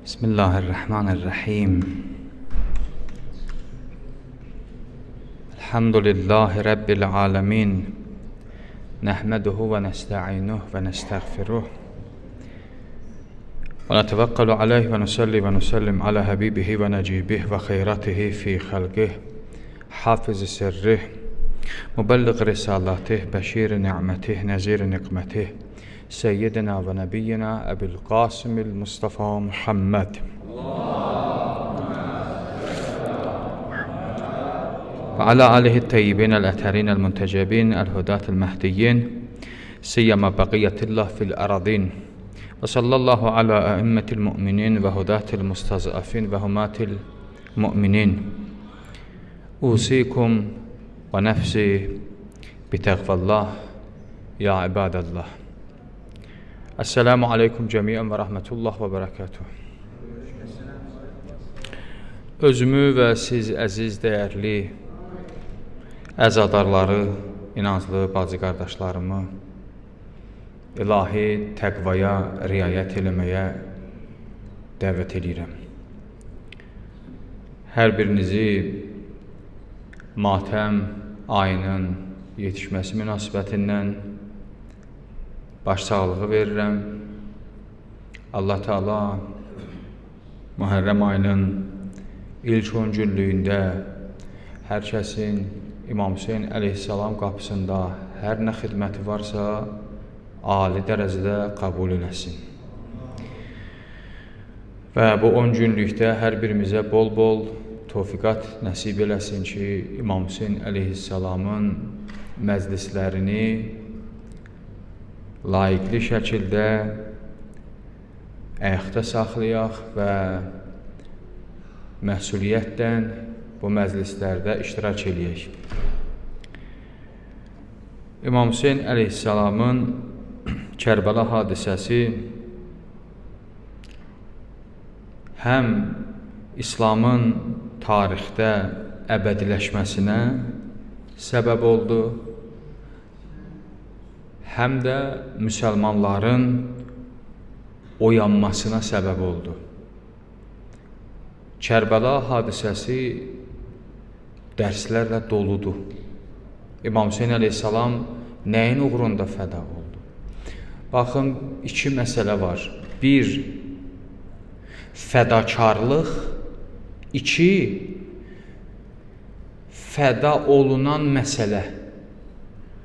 Bismillahirrahmanirrahim. Elhamdülillahi Rabbil alemin. Nəhməduhu və nəstə'inuhu və nəstəğfiruh. Və nətəvəkkəlu aleyh və nüsəlli və nüsəllim alə həbibihi və nəcibih və xeyratihi fi xəlqih, hafiz-i sirrih, mübəlliğ risalatih, bəşir-i ni'mətih, nəzir-i niqmətih, Seyyidina və Nəbiyyina Əbil Qasimil Mustafa Muhammed və alə alihi təyyibin əl-ətərin əl-müntəcəbin əl-hudat əl-məhdiyyin siyyəmə bəqiyyətillah fil-əradin və sallallahu alə əimmətil mü'minin və hudatil mustazafin və humatil mü'minin usikum və nəfsi bitəqvallah ya ibadallah. Esselamu aleykum cəmiyyən və rəhmətullah və bərəkətuh. Özümü və siz əziz, dəyərli əzadarları, inanclı bacı qardaşlarımı ilahi təqvaya riayət eləməyə dəvət edirəm. Hər birinizi matəm ayının yetişməsi münasibətindən başsağlığı verirəm. Allah Teala Muharrem ayının ilk 10 günlüyündə hər kəsin İmam Hüseyin əleyhissalam qapısında hər nə xidməti varsa ali dərəcədə qəbul eləsin. Və bu 10 günlükdə hər birimizə bol-bol tövfiqat nəsib eləsin ki, İmam Hüseyin əleyhissalamın məclislərini layiqli şəkildə ayaqda saxlayaq və məsuliyyətdən bu məclislərdə iştirak eləyək. İmam Hüseyin əleyhissalamın Kərbəla hadisəsi həm İslamın tarixdə əbədiləşməsinə səbəb oldu, həm də müsəlmanların oyanmasına səbəb oldu. Kərbəla hadisəsi dərslərlə doludur. İmam Hüseyin əleyhissalam nəyin uğrunda fəda oldu? Baxın, iki məsələ var. Bir, fədakarlıq. İki, fəda olunan məsələ.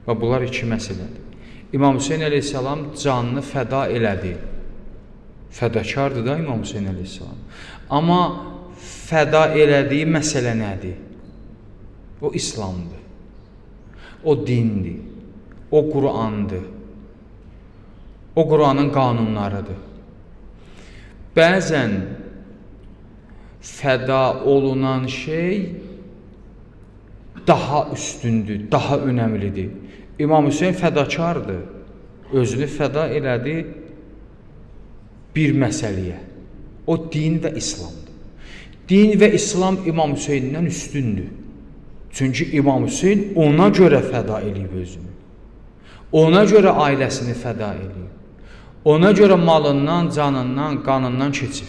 Və bunlar iki məsələdir. İmam Hüseyin əleyhissalam canını fəda elədi. Fədakardır da İmam Hüseyin əleyhissalam. Amma fəda elədiyi məsələ nədir? O İslamdır. O dindir. O Qur'andır. O Qur'anın qanunlarıdır. Bəzən fəda olunan şey daha üstündür, daha önəmlidir. İmam Hüseyin fədakardır. Özünü fəda elədi bir məsələyə. O din və İslamdır. Din və İslam İmam Hüseyindən üstündür. Çünki İmam Hüseyin ona görə fəda eləyib özünü. Ona görə ailəsini fəda eləyib. Ona görə malından, canından, qanından keçib.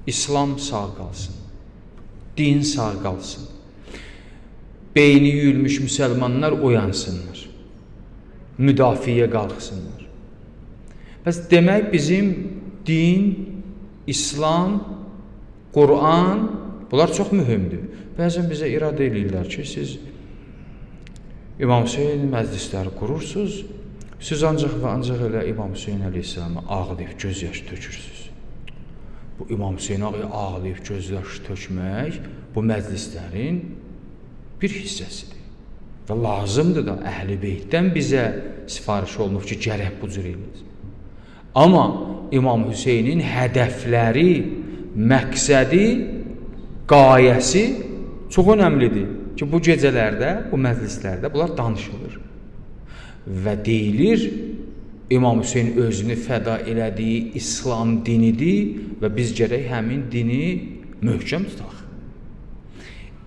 İslam sağ qalsın. Din sağ qalsın. Beyni yuyulmuş müsəlmanlar oyansınlar. Müdafiəyə qalxsınlar. Bəs demək bizim din, İslam, Qur'an, bunlar çox mühümdür. Bəzən bizə iradə eləyirlər ki, siz İmam Hüseyin məclisləri qurursunuz, siz ancaq və ancaq elə İmam Hüseyin əleyhissalama ağlayıb göz yaşı tökürsünüz. Bu İmam Hüseyin ağlayıb göz yaşı tökmək bu məclislərin bir hissəsidir. Və lazımdır da Əhl-i Beytdən bizə sifariş olunub ki, gərək bu cür eləsin. Amma İmam Hüseynin hədəfləri, məqsədi, qayəsi çox önəmlidir ki, bu gecələrdə, bu məclislərdə bunlar danışılır. Və deyilir, İmam Hüseyin özünü fəda elədiyi İslam dinidir və biz gərək həmin dini möhkəm tutaq.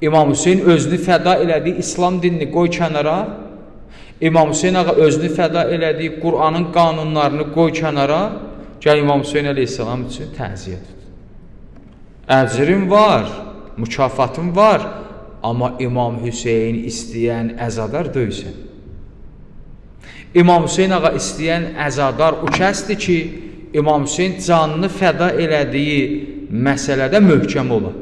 İmam Hüseyin özünü fəda elədiyi İslam dinini qoy kənara, İmam Hüseyin ağa özünü fəda elədiyi Qur'anın qanunlarını qoy kənara, Gəl İmam Hüseyn əleyhissalam üçün təziyə tut. Əcrin var, mükafatın var, amma İmam Hüseyn istəyən əzadar döysən. İmam Hüseyn ağa istəyən əzadar o kəsdir ki, İmam Hüseyn canını fəda elədiyi məsələdə möhkəm ola.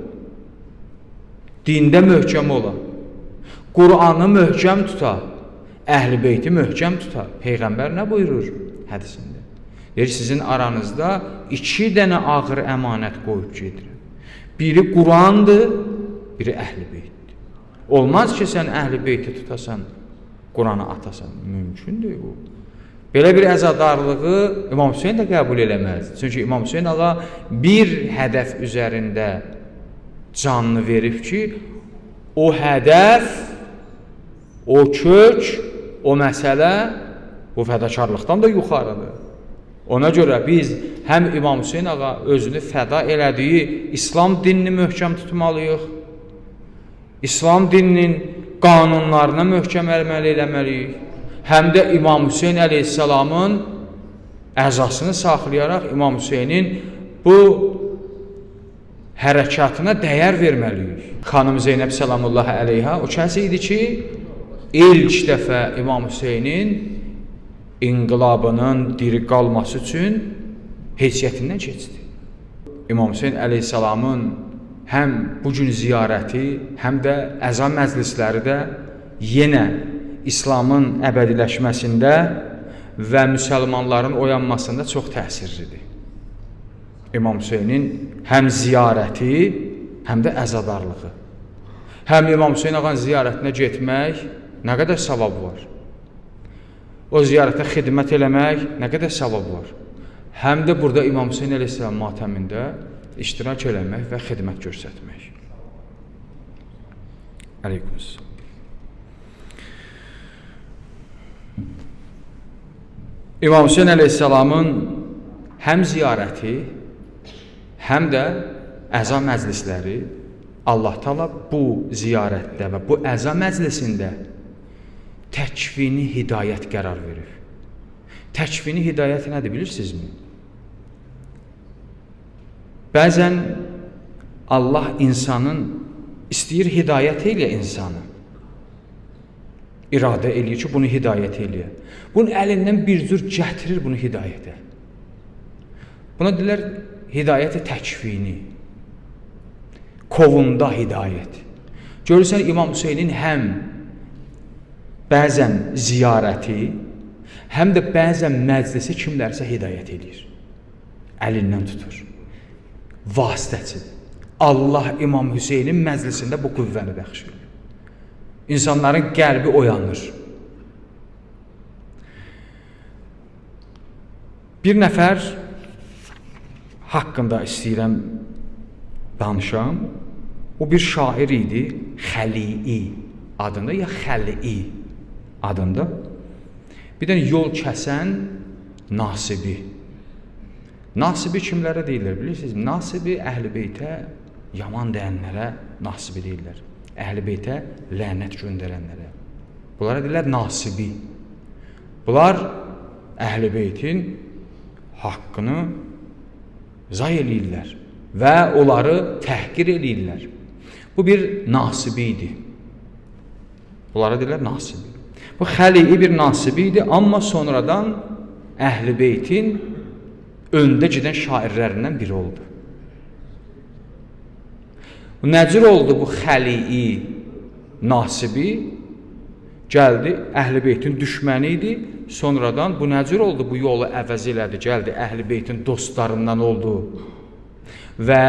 Dində möhkəm ola. Qur'anı möhkəm tuta. Əhl-i beyti möhkəm tuta. Peyğəmbər nə buyurur hədisində? Deyir, sizin aranızda 2 dənə ağır əmanət qoyub gedirəm. Biri Qur'andır, biri əhl-i beytdir. Olmaz ki, sən əhl-i beyti tutasan, Qur'anı atasan. Mümkündür bu. Belə bir əzadarlığı İmam Hüseyn də qəbul eləməz. Çünki İmam Hüseyn ağa bir hədəf üzərində canını verib ki, o hədəf, o kök, o məsələ bu fədakarlıqdan da yuxarıdır. Ona görə biz həm İmam Hüseyn ağa özünü fəda elədiyi İslam dinini möhkəm tutmalıyıq, İslam dininin qanunlarına möhkəm əməl eləməliyik, həm də İmam Hüseyn əleyhissalamın əzasını saxlayaraq İmam Hüseynin bu hərəkatına dəyər verməliyik. Xanım Zeynəb Səlamullahi əleyhə o kəs idi ki, ilk dəfə İmam Hüseynin inqilabının diri qalması üçün heysiyyətindən keçdi. İmam Hüseyn əleyhissalamın həm bu gün ziyarəti, həm də əza məclisləri də yenə İslamın əbədiləşməsində və müsəlmanların oyanmasında çox təsirlidir. İmam Hüseynin həm ziyarəti, həm də əzadarlığı. Həm İmam Hüseyn ağanın ziyarətinə getmək nə qədər savab var. O ziyarətə xidmət eləmək nə qədər savab var. Həm də burada İmam Hüseyn əleyhissalam matəmində iştirak eləmək və xidmət göstərmək. Əleyhissalam. İmam Hüseyn əleyhissalamın həm ziyarəti, həm də əza məclisləri Allah Taala bu ziyarətdə və bu əza məclisində təkvini hidayət qərar verir. Təkvini hidayət nədir bilirsinizmi? Bəzən Allah insanın istəyir hidayət eləyə insanı. İradə eləyir ki, bunu hidayət eləyə. Bunun əlindən bir cür gətirir bunu hidayətə. Buna deyirlər hidayət-i təkvini. Kovunda hidayət. Görürsən İmam Hüseynin həm bəzən ziyarəti, həm də bəzən məclisi kimlərsə hidayət edir. Əlindən tutur. Vasitəçidir. Allah İmam Hüseynin məclisində bu qüvvəni bəxş edir. İnsanların qəlbi oyanır. Bir nəfər haqqında istəyirəm danışam. O bir şair idi, Xəli'i adında ya Xəli'i adında. Bir də yol kəsən nasibi. Nasibi kimlərə deyirlər bilirsiniz? Nasibi Əhl-i Beytə yaman deyənlərə nasibi deyirlər. Əhl-i Beytə lənət göndərənlərə. Bunlara deyirlər nasibi. Bunlar Əhl-i Beytin haqqını zay eləyirlər və onları təhqir eləyirlər. Bu bir nasibi idi. Bunlara deyirlər nasibi. Bu Xəli'i bir nasibi idi, amma sonradan Əhl-i Beytin öndə gedən şairlərindən biri oldu. Nəcür oldu bu Xəli'i nasibi? Gəldi, Əhl-i Beytin düşməni idi. Sonradan bu nəcür oldu? Bu yolu əvəz elədi, gəldi Əhl-i Beytin dostlarından oldu və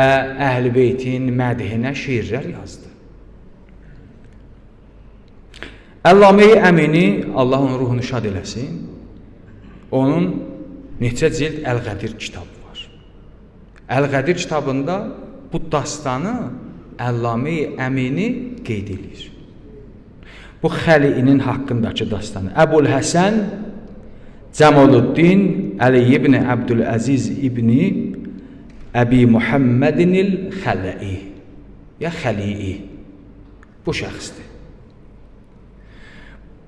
Əhl-i Beytin mədhinə şeirlər yazdı. Əllamə-i Əmini, Allah onun ruhunu şad eləsin, onun neçə cild Əl-Qədir kitabı var. Əl-Qədir kitabında bu dastanı Əllamə-i Əmini qeyd edir. Bu Xəli'inin haqqındakı dastanı. Əbul-Həsən Cəmaluddin Əli ibn Əbdüləziz ibni Əbi Muhammedinil Xəli'i ya Xəli'i bu şəxsdir.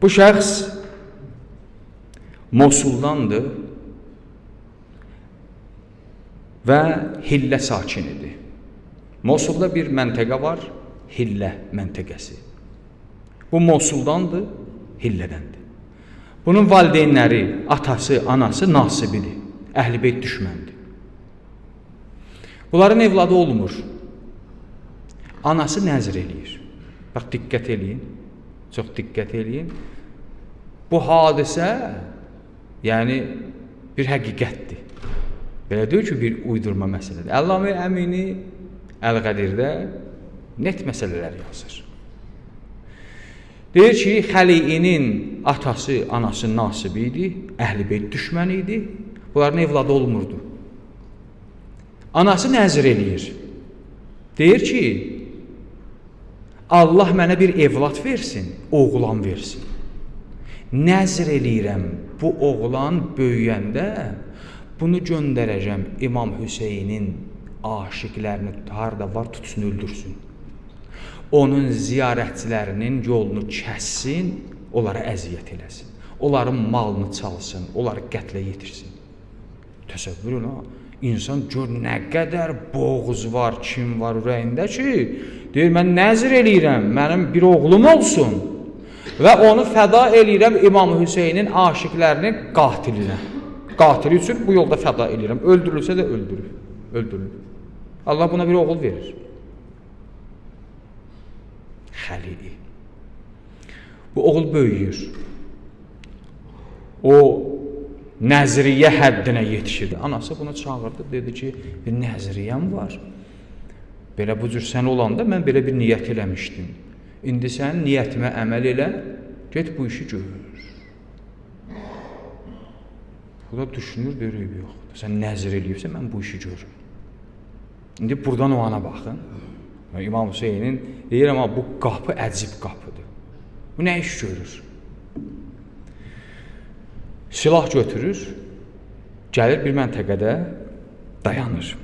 Bu şəxs Mosuldandır. və Hillə sakinidir. Mosulda bir məntəqə var, Hillə məntəqəsi. Bu Mosuldandır, Hillədəndir. Bunun valideynləri, atası, anası nasibidir, Əhl-i-Beyt düşməndir. Bunların evladı olmur. Anası nəzr eləyir. Bax, diqqət eləyin, çox diqqət eləyin. Bu hadisə, yəni bir həqiqətdir. Belə deyil ki, bir uydurma məsələdir. Əllamə Əmini Əl-Qədirdə net məsələlər yazır. Deyir ki, Xəliinin atası, anası nasibi idi, Əhl-i-Beyt düşməni idi, bunların evladı olmurdu. Anası nəzr eləyir. Deyir ki, Allah mənə bir evlad versin, oğlan versin. Nəzr eləyirəm, bu oğlan böyüyəndə bunu göndərəcəm İmam Hüseynin aşiqlərini harda var tutsun, öldürsün. Onun ziyarətçilərinin yolunu kəssin, onlara əziyyət eləsin. Onların malını çalsın, onları qətlə yetirsin. Təsəvvür olun, insan gör nə qədər boğuz var, kim var ürəyində ki, deyir, mən nəzr eləyirəm, mənim bir oğlum olsun və onu fəda eləyirəm İmam Hüseynin aşiqlərinin qatilinə. Qatili üçün bu yolda fəda eləyirəm. Öldürülsə də öldürülür. Allah buna bir oğul verir. Xəlili. Bu oğul böyüyür. O nəzriyə həddinə yetişirdi. Anası bunu çağırdı, dedi ki, bir nəzriyəm var. Belə bu cür sən olanda mən belə bir niyyət eləmişdim. İndi sən niyyətimə əməl elə, get bu işi gör. Bu da düşünür, deyir, yox. Sən nəzr eləyirsən, mən bu işi görürüm. İndi buradan o ana baxın. İmam Hüseynin deyir, amma bu qapı əcib qapıdır. Bu nə iş görür? Silah götürür, gəlir bir məntəqədə dayanır.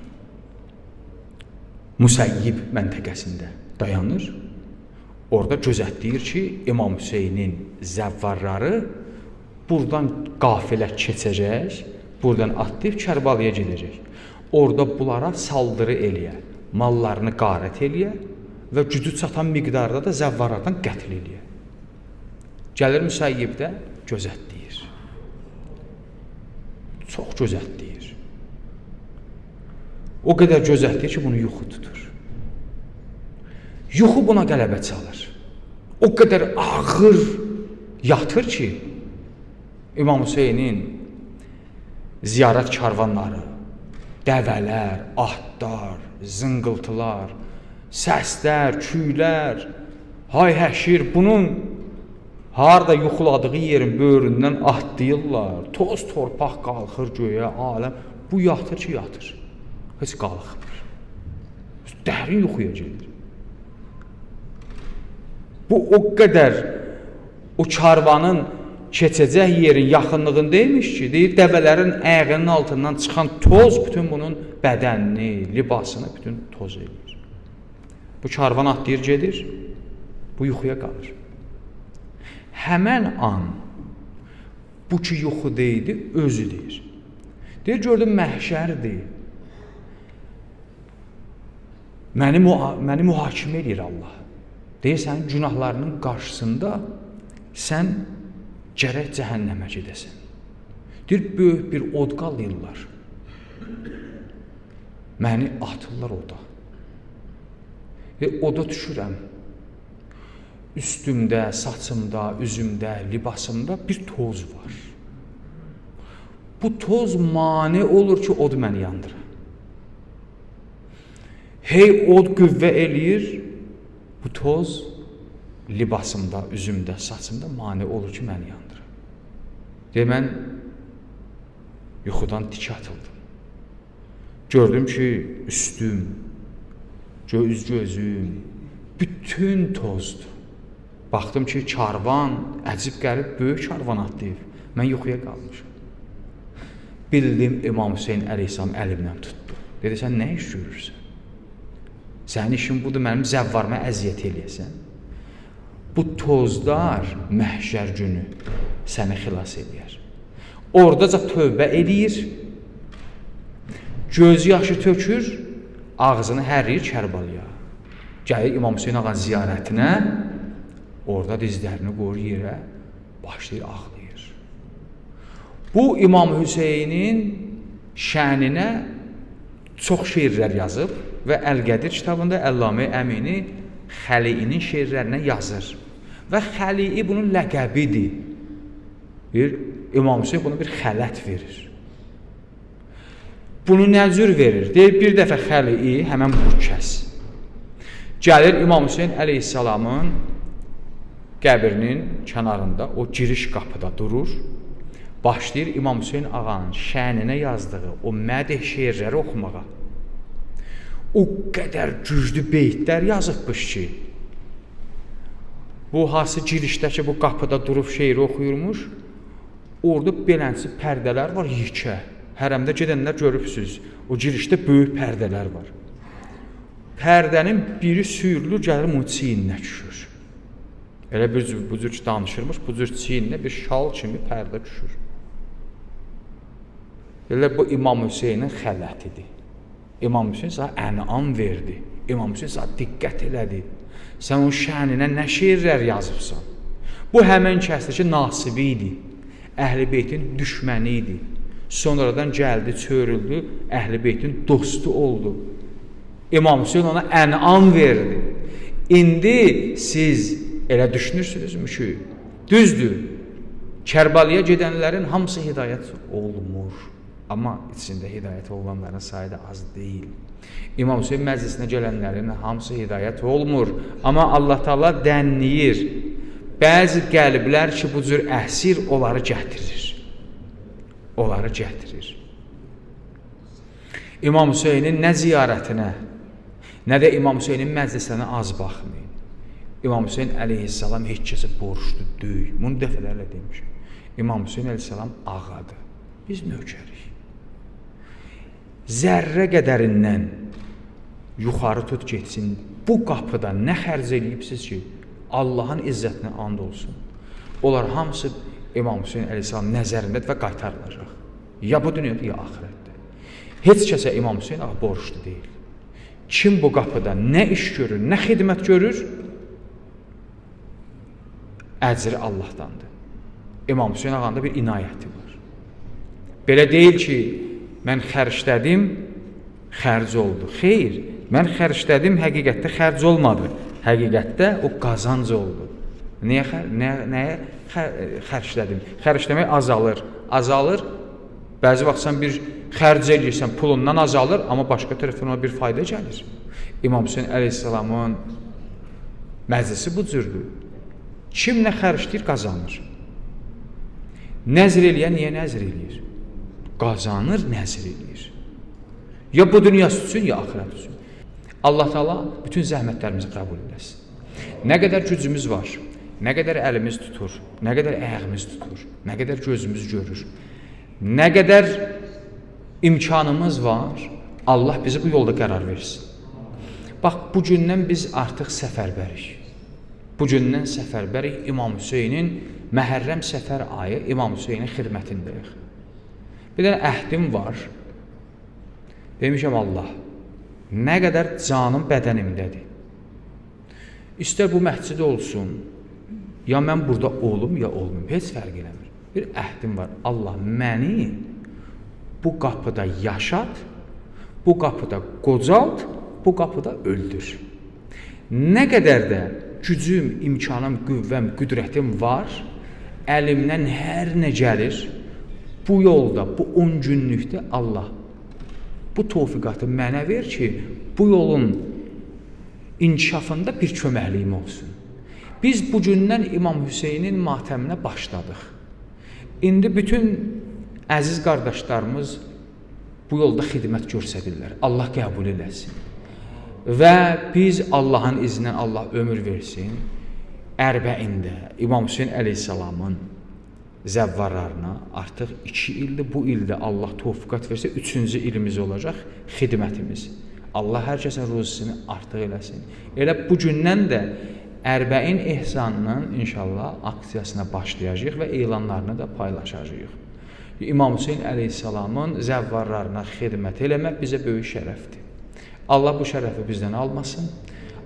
Musayyib məntəqəsində dayanır. Orada gözətləyir ki, İmam Hüseynin zəvvarları buradan qafilə keçəcək, buradan atlayıb Kərbalaya gedəcək. Orada bunlara saldırı eləyə, mallarını qarət eləyə və gücü çatan miqdarda da zəvvarlardan qətl eləyə. Gəlir Musayyibdə gözətləyir. Çox gözətləyir. O qədər gözətləyir ki, bunu yuxu tutur. Yuxu buna qələbə çalır. O qədər ağır yatır ki, İmam Hüseynin ziyarət karvanları, dəvələr, atlar, zıngıltılar, səslər, küylər, hay-həşir bunun harada yuxuladığı yerin böyründən atlayırlar, toz torpaq qalxır göyə, aləm. Bu yatır ki, yatır. Heç qalxmır. Dərin yuxuya gedir. Bu o qədər o karvanın keçəcək yerin yaxınlığındaymış ki, deyir, dəvələrin ayağının altından çıxan toz bütün bunun bədənini, libasını bütün toz edir. Bu karvan atlayır, gedir, bu yuxuya qalır. Həmən an bu ki yuxu deyildi, özü deyir. Deyir, gördüm məhşərdir. Məni mühakimə edir Allah. Deyir, sənin günahlarının qarşısında sən gərək cəhənnəmə gedəsən. Deyir, böyük bir od qalıyırlar. Məni atırlar oda. Oda düşürəm. Üstümdə, saçımda, üzümdə, libasımda bir toz var. Bu toz mane olur ki, od məni yandıra. Hey od qüvvə eləyir, bu toz libasımda, üzümdə, saçımda mane olur ki, məni yandıra. Deyir, mən yuxudan tik atıldım. Gördüm ki, üstüm, gözüm, bütün tozdur. Baxdım ki, karvan, əcib qərib, böyük karvan atlayıb. Mən yuxuya qalmışam. Bildim, İmam Hüseyin əleyhissalam əlimdən tutdu. Dedi, sən nə iş görürsən? Sənin işin budur, mənim zəvvarıma əziyyət eləyəsən. Bu tozlar məhşər günü səni xilas eləyər. Oradaca tövbə eləyir, Göz yaşı tökür, ağzını hərləyir Kərbalaya. Gəlir İmam Hüseyin ağanın ziyarətinə, orada dizlərini qoyur yerə, başlayır ağlayır. Bu İmam Hüseynin şəninə çox şeirlər yazıb və Əl-Qədir kitabında Əllamə Əmini Xəliinin şeirlərinə yazır. Və Xəlii bunun ləqəbidir. İmam Hüseyin buna bir xələt verir. Bunu nə cür verir? Deyir, bir dəfə Xəlii həmən bu kəs gəlir İmam Hüseyin əleyhissalamın qəbrinin kənarında, o giriş qapıda durur, başlayır İmam Hüseyin ağanın şəninə yazdığı o mədih şeirləri oxumağa. O qədər güclü beytlər yazıbmış ki, bu hası girişdəki bu qapıda durub şeiri oxuyurmuş, orada belənsi pərdələr var yekə. Hərəmdə gedənlər görübsünüz, o girişdə böyük pərdələr var. Pərdənin biri sürülür, gəlir bunun çiyninə düşür. Elə bu cür danışırmış, bu cür çiyninə bir şal kimi pərdə düşür. Elə bu İmam Hüseynin xələtidir. İmam Hüseyin sana ənam verdi. İmam Hüseyin sana diqqət elədi. Sən onun şəninə nə şeirlər yazıbsan? Bu həmən kəsdəki nasibi idi. Əhl-i Beytin düşməni idi. Sonradan gəldi, çörüldü, Əhl-i Beytin dostu oldu. İmam Hüseyin ona ənam verdi. İndi siz elə düşünürsünüzmü ki, düzdür, Kərbalaya gedənlərin hamısı hidayət olmur. Amma içində hidayət olanların sayı da az deyil. İmam Hüseyin məclisinə gələnlərin hamısı hidayət olmur. Amma Allah Taala dənləyir. Bəzi qəlblər ki, bu cür əsir onları gətirir. Onları gətirir. İmam Hüseynin nə ziyarətinə, nə də İmam Hüseynin məclisinə az baxmayın. İmam Hüseyin əleyhissalam heç kəsə borçlu deyil. Bunu dəfələrlə demişim. İmam Hüseyin əleyhissalam ağadır. Biz nökərik. Zərrə qədərindən yuxarı tut getsin. Bu qapıda nə xərc edibsiz ki, Allahın izzətinə and olsun. Onlar hamısı İmam Hüseyin əleyhissalam nəzərindədir və qaytarılacaq. Ya bu dünyada, ya axirətdə. Heç kəsə İmam Hüseyin ağa borçlu deyil. Kim bu qapıda nə iş görür, nə xidmət görür, əcri Allahdandır. İmam Hüseyin ağanda bir inayəti var. Belə deyil ki, mən xərclədim, xərc oldu. Xeyr, mən xərclədim, həqiqətdə xərc olmadı. Həqiqətdə o qazanc oldu. Nəyə xərclədim? Xərcləmək azalır. Azalır. Bəzi vaxt sən bir xərc edirsən, pulundan azalır, amma başqa tərəfdən ona bir fayda gəlir. İmam Hüseyin əleyhissalamın məclisi bu cürdür. Kim nə xərcləyir, qazanır. Nəzr eləyən niyə nəzr eləyir? Qazanır, nəzr eləyir. Ya bu dünyası üçün, ya axirət üçün. Allah Taala bütün zəhmətlərimizi qəbul eləsin. Nə qədər gücümüz var, nə qədər əlimiz tutur, nə qədər ayağımız tutur, nə qədər gözümüz görür, nə qədər imkanımız var, Allah bizi bu yolda qərar versin. Bax, bu gündən biz artıq səfərbərik. Bu gündən səfərbərik İmam Hüseynin Məhərrəm səfər ayı İmam Hüseynin xidmətindəyik. Bir dənə əhdim var. Demişəm Allah, nə qədər canım bədənimdədir. İstər bu məscid olsun, ya mən burada olum, ya olmayım, heç fərq eləmir. Bir əhdim var. Allah məni bu qapıda yaşat, bu qapıda qocalt, bu qapıda öldür. Nə qədər də gücüm, imkanım, qüvvəm, qüdrətim var, əlimdən hər nə gəlir, bu yolda, bu 10 günlükdə Allah bu tövfiqatı mənə ver ki, bu yolun inkişafında bir köməkliyim olsun. Biz bu gündən İmam Hüseynin matəminə başladıq. İndi bütün əziz qardaşlarımız bu yolda xidmət göstərirlər. Allah qəbul eləsin. Və biz Allahın izindən, Allah ömür versin, Ərbəində İmam Hüseyin əleyhissalamın zəvvarlarına artıq 2 ildir, bu ildə Allah tövfiqat versə 3-cü ilimiz olacaq xidmətimiz. Allah hər kəsin ruzisini artıq eləsin. Elə bu gündən də Ərbəin ehsanının inşallah aksiyasına başlayacağıq və elanlarını da paylaşacağıq. İmam Hüseyn əleyhissalamın zəvvarlarına xidmət eləmək bizə böyük şərəfdir. Allah bu şərəfi bizdən almasın.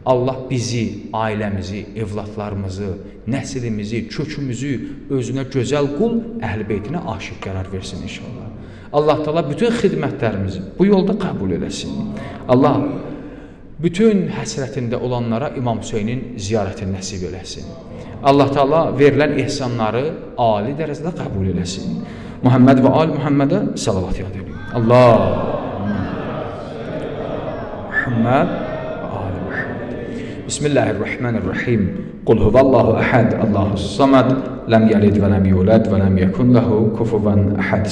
Allah bizi, ailəmizi, evladlarımızı, nəslimizi, kökümüzü özünə gözəl qul, əhl-i beytinə aşiq qərar versin inşallah. Allah Teala bütün xidmətlərimizi bu yolda qəbul eləsin. Allah bütün həsrətində olanlara İmam Hüseynin ziyarətini nəsib eləsin. Allah Teala verilən ihsanları ali dərəcədə qəbul eləsin. Muhammed və ali Muhammedə salavat yad edin. Allah Muhammed və ali Muhammed. Bismillahirrahmanirrahim. Qul huvallahu əhəd, Allahus samad, ləm yəlid və ləm yulad və ləm yekun ləhu kufuvan əhəd.